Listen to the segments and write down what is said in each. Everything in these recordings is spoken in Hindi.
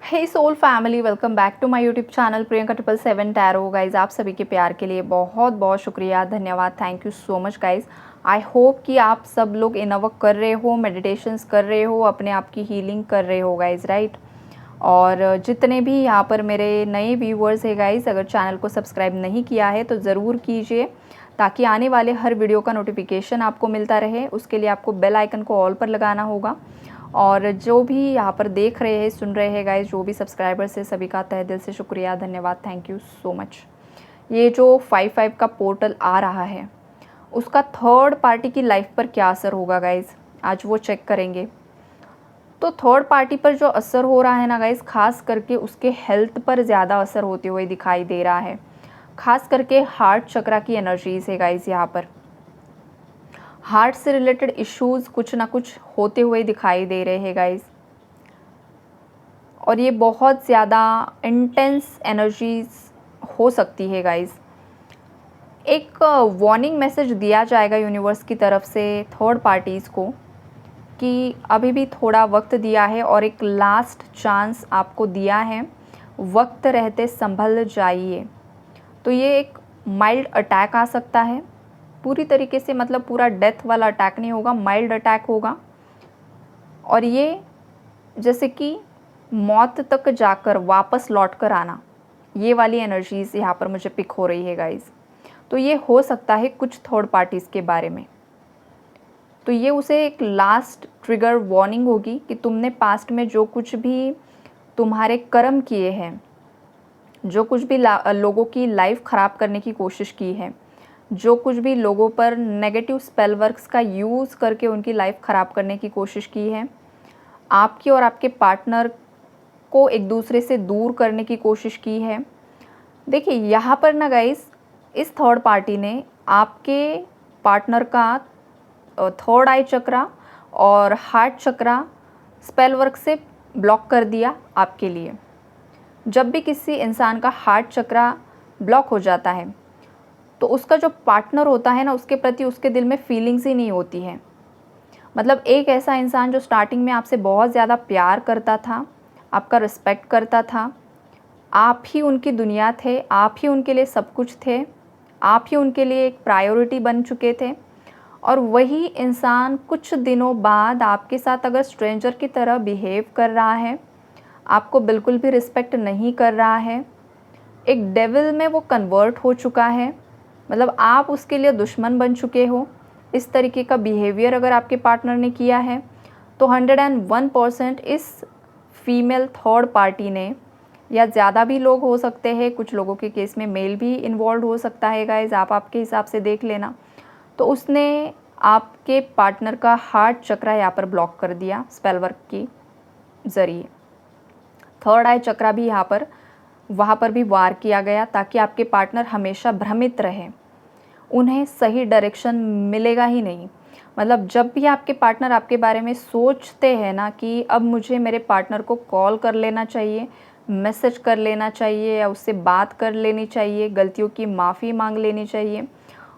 Hey soul family, welcome back to my YouTube channel Priyanka 777 tarot. Guys आप सभी के प्यार के लिए बहुत बहुत शुक्रिया, धन्यवाद, thank you so much guys. I hope कि आप सब लोग इनवर्क कर रहे हो, मेडिटेशंस कर रहे हो, अपने आप की हीलिंग कर रहे हो गाइज, राइट। और जितने भी यहाँ पर मेरे नए व्यूवर्स है गाइज, अगर चैनल को सब्सक्राइब नहीं किया है तो ज़रूर कीजिए, ताकि आने वाले हर वीडियो का नोटिफिकेशन आपको मिलता रहे। उसके लिए आपको बेल आइकन को ऑल पर लगाना होगा। और जो भी यहाँ पर देख रहे हैं, सुन रहे हैं गाइज, जो भी सब्सक्राइबर्स है, सभी का तहे दिल से शुक्रिया, धन्यवाद, थैंक यू सो मच। ये जो 5-5 का पोर्टल आ रहा है, उसका थर्ड पार्टी की लाइफ पर क्या असर होगा गाइज, आज वो चेक करेंगे। तो थर्ड पार्टी पर जो असर हो रहा है ना गाइज, खास करके उसके हेल्थ पर ज़्यादा असर होते हुए दिखाई दे रहा है। खास करके हार्ट चक्रा की एनर्जीज है गाइज, यहाँ पर हार्ट से रिलेटेड इश्यूज़ कुछ ना कुछ होते हुए दिखाई दे रहे हैं गाइज। और ये बहुत ज़्यादा इंटेंस एनर्जीज हो सकती है गाइज। एक वार्निंग मैसेज दिया जाएगा यूनिवर्स की तरफ से थर्ड पार्टीज़ को कि अभी भी थोड़ा वक्त दिया है और एक लास्ट चांस आपको दिया है, वक्त रहते संभल जाइए। तो ये एक माइल्ड अटैक आ सकता है, पूरी तरीके से मतलब पूरा डेथ वाला अटैक नहीं होगा, माइल्ड अटैक होगा। और ये जैसे कि मौत तक जाकर वापस लौट कर आना, ये वाली एनर्जीज़ यहाँ पर मुझे पिक हो रही है गाइज़। तो ये हो सकता है कुछ थर्ड पार्टीज़ के बारे में। तो ये उसे एक लास्ट ट्रिगर वार्निंग होगी कि तुमने पास्ट में जो कुछ भी तुम्हारे कर्म किए हैं, जो कुछ भी लोगों की लाइफ ख़राब करने की कोशिश की है, जो कुछ भी लोगों पर नेगेटिव स्पेल वर्क्स का यूज़ करके उनकी लाइफ ख़राब करने की कोशिश की है, आपकी और आपके पार्टनर को एक दूसरे से दूर करने की कोशिश की है। देखिए यहाँ पर ना गाइस, इस थर्ड पार्टी ने आपके पार्टनर का थर्ड आई चक्रा और हार्ट चक्रा स्पेल वर्क से ब्लॉक कर दिया आपके लिए। जब भी किसी इंसान का हार्ट चक्रा ब्लॉक हो जाता है तो उसका जो पार्टनर होता है ना, उसके प्रति उसके दिल में फीलिंग्स ही नहीं होती है। मतलब एक ऐसा इंसान जो स्टार्टिंग में आपसे बहुत ज़्यादा प्यार करता था, आपका रिस्पेक्ट करता था, आप ही उनकी दुनिया थे, आप ही उनके लिए सब कुछ थे, आप ही उनके लिए एक प्रायोरिटी बन चुके थे। और वही इंसान कुछ दिनों बाद आपके साथ अगर स्ट्रेंजर की तरह बिहेव कर रहा है, आपको बिल्कुल भी रिस्पेक्ट नहीं कर रहा है, एक डेविल में वो कन्वर्ट हो चुका है, मतलब आप उसके लिए दुश्मन बन चुके हो, इस तरीके का बिहेवियर अगर आपके पार्टनर ने किया है, तो 101% इस फीमेल थर्ड पार्टी ने, या ज़्यादा भी लोग हो सकते हैं, कुछ लोगों के केस में मेल भी इन्वॉल्व हो सकता है गाइज, आप आपके हिसाब से देख लेना। तो उसने आपके पार्टनर का हार्ट चक्रा यहाँ पर ब्लॉक कर दिया स्पेल वर्क के ज़रिए। थर्ड आई चक्रा भी यहाँ पर वहाँ पर भी वार किया गया, ताकि आपके पार्टनर हमेशा भ्रमित रहे, उन्हें सही डायरेक्शन मिलेगा ही नहीं। मतलब जब भी आपके पार्टनर आपके बारे में सोचते हैं ना कि अब मुझे मेरे पार्टनर को कॉल कर लेना चाहिए, मैसेज कर लेना चाहिए, या उससे बात कर लेनी चाहिए, गलतियों की माफ़ी मांग लेनी चाहिए,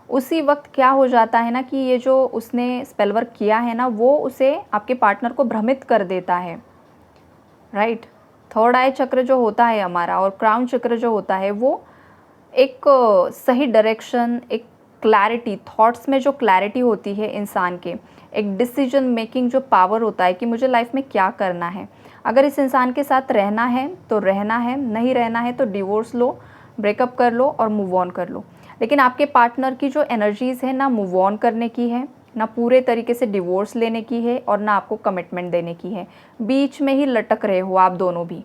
उसी वक्त क्या हो जाता है ना कि ये जो उसने स्पेल वर्क किया है ना, वो उसे आपके पार्टनर को भ्रमित कर देता है, राइट। थर्ड आई चक्र जो होता है हमारा और क्राउन चक्र जो होता है, वो एक सही डायरेक्शन, एक क्लैरिटी, थॉट्स में जो क्लैरिटी होती है इंसान के, एक डिसीजन मेकिंग जो पावर होता है कि मुझे लाइफ में क्या करना है। अगर इस इंसान के साथ रहना है तो रहना है, नहीं रहना है तो डिवोर्स लो, ब्रेकअप कर लो और मूव ऑन कर लो। लेकिन आपके पार्टनर की जो एनर्जीज़ है ना, मूव ऑन करने की है ना, पूरे तरीके से डिवोर्स लेने की है, और ना आपको कमिटमेंट देने की है। बीच में ही लटक रहे हो आप दोनों भी।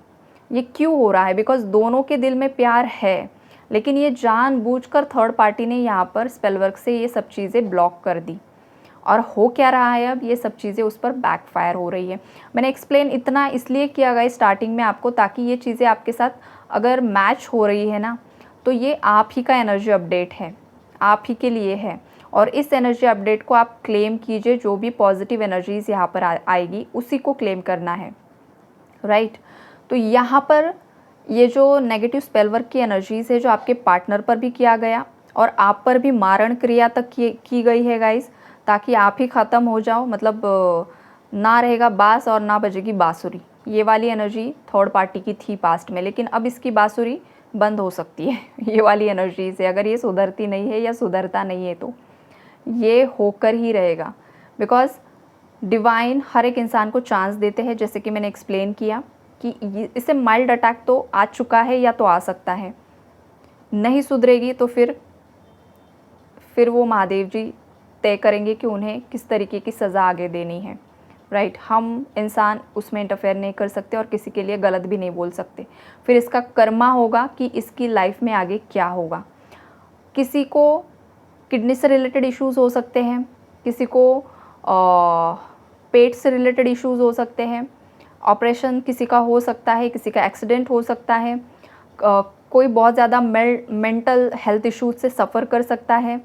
ये क्यों हो रहा है? बिकॉज दोनों के दिल में प्यार है, लेकिन ये जानबूझकर थर्ड पार्टी ने यहाँ पर स्पेल वर्क से ये सब चीज़ें ब्लॉक कर दी। और हो क्या रहा है, अब ये सब चीज़ें उस पर बैकफायर हो रही है। मैंने एक्सप्लेन इतना इसलिए किया गया स्टार्टिंग में आपको, ताकि ये चीज़ें आपके साथ अगर मैच हो रही है ना, तो ये आप ही का एनर्जी अपडेट है, आप ही के लिए है। और इस एनर्जी अपडेट को आप क्लेम कीजिए, जो भी पॉजिटिव एनर्जीज़ यहाँ पर आएगी उसी को क्लेम करना है, राइट। तो यहाँ पर ये जो नेगेटिव स्पेल वर्क की एनर्जीज़ है, जो आपके पार्टनर पर भी किया गया और आप पर भी मारण क्रिया तक की गई है गाइस, ताकि आप ही ख़त्म हो जाओ। मतलब ना रहेगा बाँस और ना बजेगी बाँसुरी, ये वाली एनर्जी थर्ड पार्टी की थी पास्ट में, लेकिन अब इसकी बांसुरी बंद हो सकती है ये वाली एनर्जी से, अगर ये सुधरती नहीं है या सुधरता नहीं है तो ये होकर ही रहेगा। बिकॉज डिवाइन हर एक इंसान को चांस देते हैं, जैसे कि मैंने एक्सप्लेन किया कि इसे माइल्ड अटैक तो आ चुका है या तो आ सकता है, नहीं सुधरेगी तो फिर वो महादेव जी तय करेंगे कि उन्हें किस तरीके की सज़ा आगे देनी है, राइट। हम इंसान उसमें इंटरफेयर नहीं कर सकते और किसी के लिए गलत भी नहीं बोल सकते। फिर इसका कर्मा होगा कि इसकी लाइफ में आगे क्या होगा। किसी को किडनी से रिलेटेड इश्यूज़ हो सकते हैं, किसी को पेट से रिलेटेड इश्यूज़ हो सकते हैं, ऑपरेशन किसी का हो सकता है, किसी का एक्सीडेंट हो सकता है, कोई बहुत ज़्यादा मेंटल हेल्थ इश्यूज से सफ़र कर सकता है,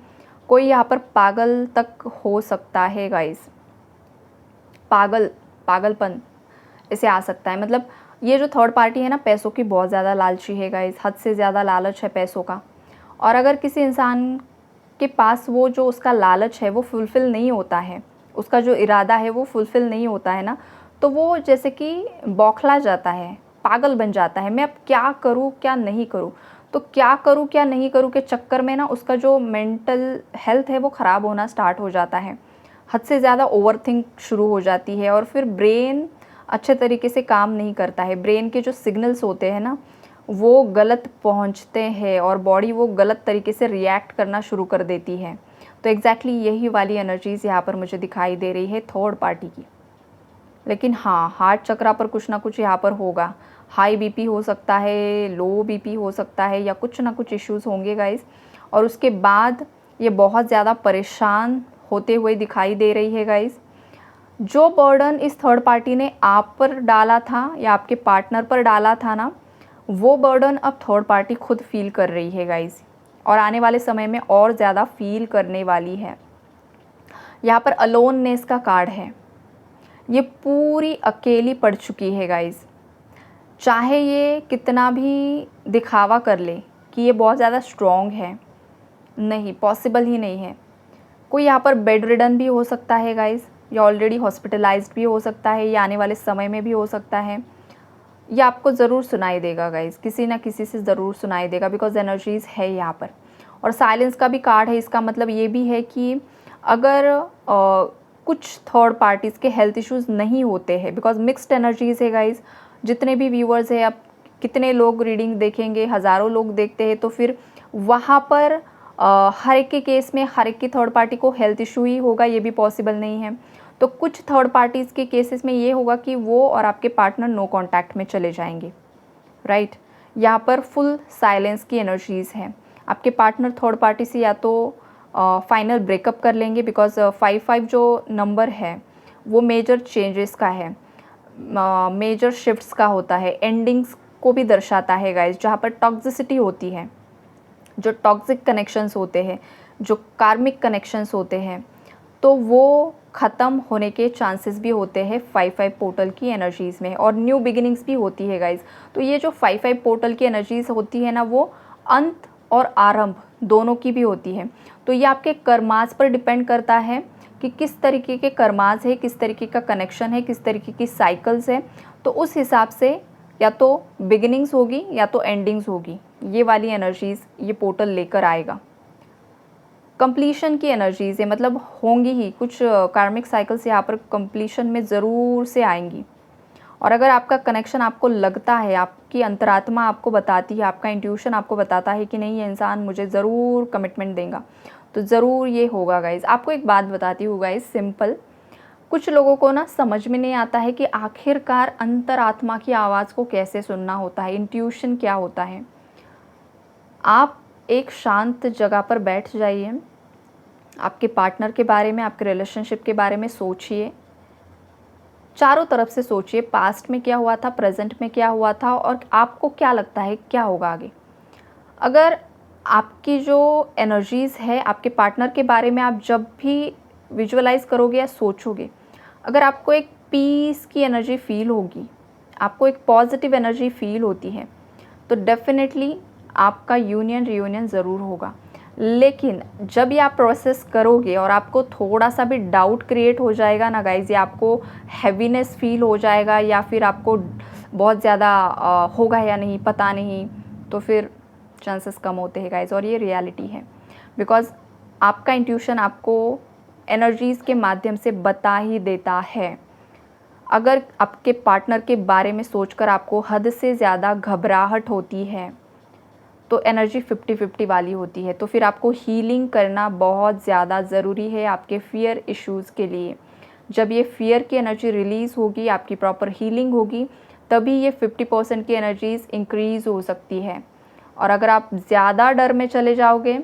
कोई यहाँ पर पागल तक हो सकता है गाइस। पागलपन इसे आ सकता है। मतलब ये जो थर्ड पार्टी है ना, पैसों की बहुत ज़्यादा लालची है गाइस, हद से ज़्यादा लालच है पैसों का। और अगर किसी इंसान के पास वो जो उसका लालच है वो फुलफ़िल नहीं होता है, उसका जो इरादा है वो फुलफ़िल नहीं होता है ना, तो वो जैसे कि बौखला जाता है, पागल बन जाता है। मैं अब क्या करूँ क्या नहीं करूँ, तो क्या करूँ क्या नहीं करूँ के चक्कर में ना उसका जो मेंटल हेल्थ है वो ख़राब होना स्टार्ट हो जाता है। हद से ज़्यादा ओवरथिंक शुरू हो जाती है और फिर ब्रेन अच्छे तरीके से काम नहीं करता है। ब्रेन के जो सिग्नल्स होते हैं ना वो गलत पहुंचते हैं और बॉडी वो गलत तरीके से रिएक्ट करना शुरू कर देती है। तो एग्जैक्टली यही वाली एनर्जीज़ यहाँ पर मुझे दिखाई दे रही है थर्ड पार्टी की। लेकिन हाँ, हार्ट चक्रा पर कुछ ना कुछ यहाँ पर होगा। हाई बीपी हो सकता है, लो बीपी हो सकता है, या कुछ ना कुछ इश्यूज़ होंगे गाइस। और उसके बाद ये बहुत ज़्यादा परेशान होते हुए दिखाई दे रही है गाइस। जो बर्डन इस थर्ड पार्टी ने आप पर डाला था या आपके पार्टनर पर डाला था ना, वो बर्डन अब थर्ड पार्टी खुद फील कर रही है गाइस, और आने वाले समय में और ज़्यादा फील करने वाली है। यहाँ पर अलोननेस का कार्ड है, ये पूरी अकेली पड़ चुकी है गाइस। चाहे ये कितना भी दिखावा कर ले कि ये बहुत ज़्यादा स्ट्रॉन्ग है, नहीं, पॉसिबल ही नहीं है। कोई यहाँ पर बेड रिडन भी हो सकता है गाइस, या ऑलरेडी हॉस्पिटलाइज्ड भी हो सकता है, या आने वाले समय में भी हो सकता है। ये आपको ज़रूर सुनाई देगा गाइस, किसी ना किसी से ज़रूर सुनाई देगा, बिकॉज एनर्जीज़ है यहाँ पर। और साइलेंस का भी कार्ड है, इसका मतलब ये भी है कि अगर कुछ थर्ड पार्टीज़ के हेल्थ इश्यूज़ नहीं होते हैं, बिकॉज मिक्स्ड एनर्जीज़ है गाइस। जितने भी व्यूअर्स हैं, अब कितने लोग रीडिंग देखेंगे, हज़ारों लोग देखते हैं, तो फिर वहाँ पर हर एक के केस में हर एक की थर्ड पार्टी को हेल्थ इशू ही होगा, ये भी पॉसिबल नहीं है। तो कुछ थर्ड पार्टीज़ के केसेस में ये होगा कि वो और आपके पार्टनर नो कांटेक्ट में चले जाएंगे, राइट। यहाँ पर फुल साइलेंस की एनर्जीज़ हैं। आपके पार्टनर थर्ड पार्टी से या तो फाइनल ब्रेकअप कर लेंगे, बिकॉज 5-5 जो नंबर है वो मेजर चेंजेस का है, मेजर शिफ्ट्स का होता है, एंडिंग्स को भी दर्शाता है गाइस। जहाँ पर टॉक्सिसिटी होती है, जो टॉक्सिक कनेक्शंस होते हैं, जो कार्मिक कनेक्शंस होते हैं, तो वो ख़त्म होने के चांसेस भी होते हैं 5-5 पोर्टल की एनर्जीज़ में, और न्यू बिगिनिंग्स भी होती है गाइस। तो ये जो 5-5 पोर्टल की एनर्जीज़ होती है ना, वो अंत और आरंभ दोनों की भी होती है। तो ये आपके कर्मास पर डिपेंड करता है कि किस तरीके के कर्मास है, किस तरीके का कनेक्शन है, किस तरीके की साइकिल्स है। तो उस हिसाब से या तो बिगिनिंग्स होगी या तो एंडिंग्स होगी। ये वाली एनर्जीज़ ये पोर्टल लेकर आएगा। कंप्लीशन की एनर्जीज़ है, मतलब होंगी ही कुछ कार्मिक साइकिल्स यहाँ पर कंप्लीशन में ज़रूर से आएंगी। और अगर आपका कनेक्शन आपको लगता है, आपकी अंतरात्मा आपको बताती है, आपका इंट्यूशन आपको बताता है कि नहीं ये इंसान मुझे ज़रूर कमिटमेंट देगा, तो ज़रूर ये होगा गाइज़। आपको एक बात बताती हूँ गाइज़, सिंपल, कुछ लोगों को ना समझ में नहीं आता है कि आखिरकार अंतरात्मा की आवाज़ को कैसे सुनना होता है, इंट्यूशन क्या होता है। आप एक शांत जगह पर बैठ जाइए, आपके पार्टनर के बारे में, आपके रिलेशनशिप के बारे में सोचिए, चारों तरफ से सोचिए, पास्ट में क्या हुआ था, प्रेजेंट में क्या हुआ था, और आपको क्या लगता है क्या होगा आगे। अगर आपकी जो एनर्जीज़ है आपके पार्टनर के बारे में आप जब भी विजुअलाइज करोगे या सोचोगे, अगर आपको एक पीस की एनर्जी फील होगी, आपको एक पॉजिटिव एनर्जी फील होती है, तो डेफिनेटली आपका यूनियन रियूनियन ज़रूर होगा। लेकिन जब ये आप प्रोसेस करोगे और आपको थोड़ा सा भी डाउट क्रिएट हो जाएगा ना गाइज़, या आपको हैवीनेस फील हो जाएगा, या फिर आपको बहुत ज़्यादा होगा या नहीं पता नहीं, तो फिर चांसेस कम होते हैं गाइज़। और ये रियलिटी है, बिकॉज़ आपका इंट्यूशन आपको एनर्जीज़ के माध्यम से बता ही देता है। अगर आपके पार्टनर के बारे में सोचकर आपको हद से ज़्यादा घबराहट होती है, तो एनर्जी 50-50 वाली होती है, तो फिर आपको हीलिंग करना बहुत ज़्यादा ज़रूरी है आपके फ़ियर इश्यूज़ के लिए। जब ये फ़ियर की एनर्जी रिलीज़ होगी, आपकी प्रॉपर हीलिंग होगी, तभी ये 50% की एनर्जीज़ इंक्रीज़ हो सकती है। और अगर आप ज़्यादा डर में चले जाओगे,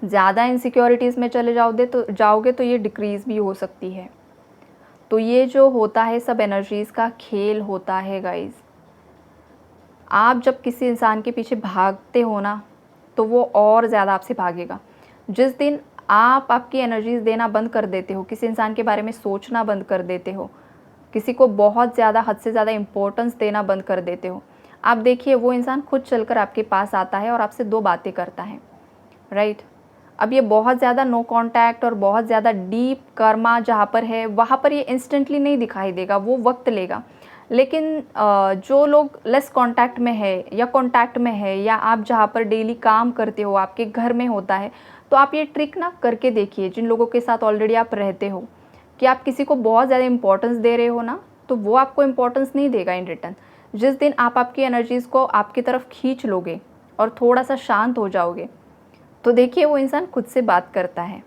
ज़्यादा इनसिक्योरिटीज़ में चले जाओगे तो ये डिक्रीज़ भी हो सकती है। तो ये जो होता है सब एनर्जीज़ का खेल होता है गाइज़। आप जब किसी इंसान के पीछे भागते हो ना, तो वो और ज़्यादा आपसे भागेगा। जिस दिन आप आपकी एनर्जीज़ देना बंद कर देते हो, किसी इंसान के बारे में सोचना बंद कर देते हो, किसी को बहुत ज़्यादा हद से ज़्यादा इम्पोर्टेंस देना बंद कर देते हो, आप देखिए वो इंसान खुद चलकर आपके पास आता है और आपसे 2 बातें करता है, राइट? अब ये बहुत ज़्यादा नो कॉन्टैक्ट और बहुत ज़्यादा डीप कर्मा जहाँ पर है, वहाँ पर ये इंस्टेंटली नहीं दिखाई देगा, वो वक्त लेगा। लेकिन जो लोग लेस कॉन्टैक्ट में है या कॉन्टैक्ट में है, या आप जहाँ पर डेली काम करते हो, आपके घर में होता है, तो आप ये ट्रिक ना करके देखिए, जिन लोगों के साथ ऑलरेडी आप रहते हो, कि आप किसी को बहुत ज़्यादा इंपॉर्टेंस दे रहे हो ना, तो वो आपको इंपॉर्टेंस नहीं देगा इन रिटर्न। जिस दिन आप आपकी एनर्जीज़ को आपकी तरफ खींच लोगे और थोड़ा सा शांत हो जाओगे, तो देखिए वो इंसान खुद से बात करता है।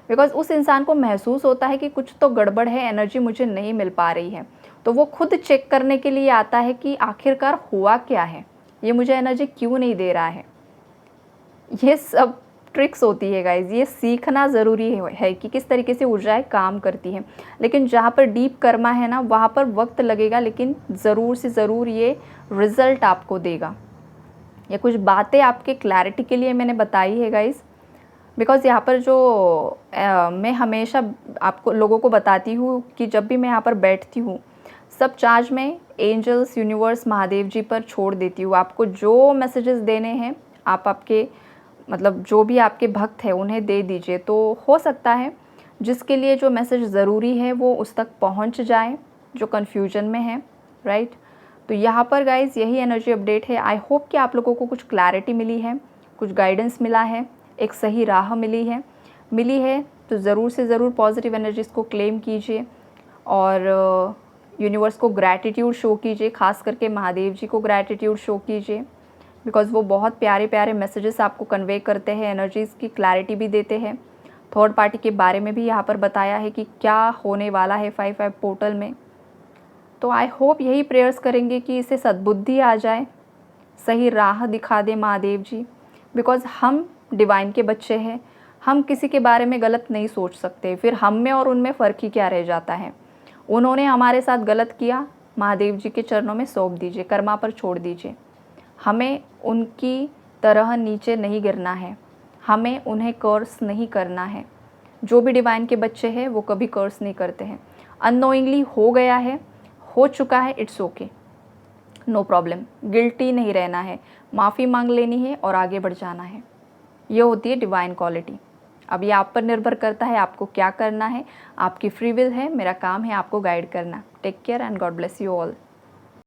बिकॉज़ उस इंसान को महसूस होता है कि कुछ तो गड़बड़ है, एनर्जी मुझे नहीं मिल पा रही है। तो वो खुद चेक करने के लिए आता है कि आखिरकार हुआ क्या है? ये मुझे एनर्जी क्यों नहीं दे रहा है? ये सब ट्रिक्स होती है गाइज़, ये सीखना ज़रूरी है कि किस तरीके से ऊर्जाएँ काम करती हैं। लेकिन जहाँ पर डीप कर्मा है ना, वहाँ पर वक़्त लगेगा, लेकिन ज़रूर से ज़रूर ये रिज़ल्ट आपको देगा। ये कुछ बातें आपके क्लैरिटी के लिए मैंने बताई है गाइज़। बिकॉज़ यहाँ पर जो मैं हमेशा आपको लोगों को बताती हूँ कि जब भी मैं यहाँ पर बैठती हूँ, सब चार्ज मैं एंजल्स, यूनिवर्स, महादेव जी पर छोड़ देती हूँ। आपको जो मैसेजेस देने हैं, आप आपके मतलब जो भी आपके भक्त हैं उन्हें दे दीजिए। तो हो सकता है जिसके लिए जो मैसेज ज़रूरी है वो उस तक पहुँच जाए, जो कन्फ्यूजन में है, राइट? तो यहाँ पर गाइज़ यही एनर्जी अपडेट है। आई होप कि आप लोगों को कुछ क्लैरिटी मिली है, कुछ गाइडेंस मिला है, एक सही राह मिली है तो ज़रूर से ज़रूर पॉजिटिव एनर्जीज़ को क्लेम कीजिए और यूनिवर्स को ग्रैटिट्यूड शो कीजिए, ख़ास करके महादेव जी को ग्रैटिट्यूड शो कीजिए, बिकॉज़ वो बहुत प्यारे प्यारे मैसेजेस आपको कन्वे करते हैं, एनर्जीज़ की क्लैरिटी भी देते हैं। थर्ड पार्टी के बारे में भी यहाँ पर बताया है कि क्या होने वाला है 5/5 पोर्टल में। तो आई होप यही प्रेयर्स करेंगे कि इसे सद्बुद्धि आ जाए, सही राह दिखा दे महादेव जी, बिकॉज़ हम डिवाइन के बच्चे हैं, हम किसी के बारे में गलत नहीं सोच सकते, फिर हम में और उनमें फ़र्क ही क्या रह जाता है। उन्होंने हमारे साथ गलत किया, महादेव जी के चरणों में सौंप दीजिए, कर्मा पर छोड़ दीजिए। हमें उनकी तरह नीचे नहीं गिरना है, हमें उन्हें कर्स नहीं करना है। जो भी डिवाइन के बच्चे हैं वो कभी कर्स नहीं करते हैं। अननोइंगली हो गया है, हो चुका है, it's okay, no problem. Guilty नहीं रहना है, माफ़ी मांग लेनी है और आगे बढ़ जाना है। ये होती है डिवाइन क्वालिटी। अब ये आप पर निर्भर करता है आपको क्या करना है, आपकी फ्री विल है, मेरा काम है आपको गाइड करना। Take care and God bless you all.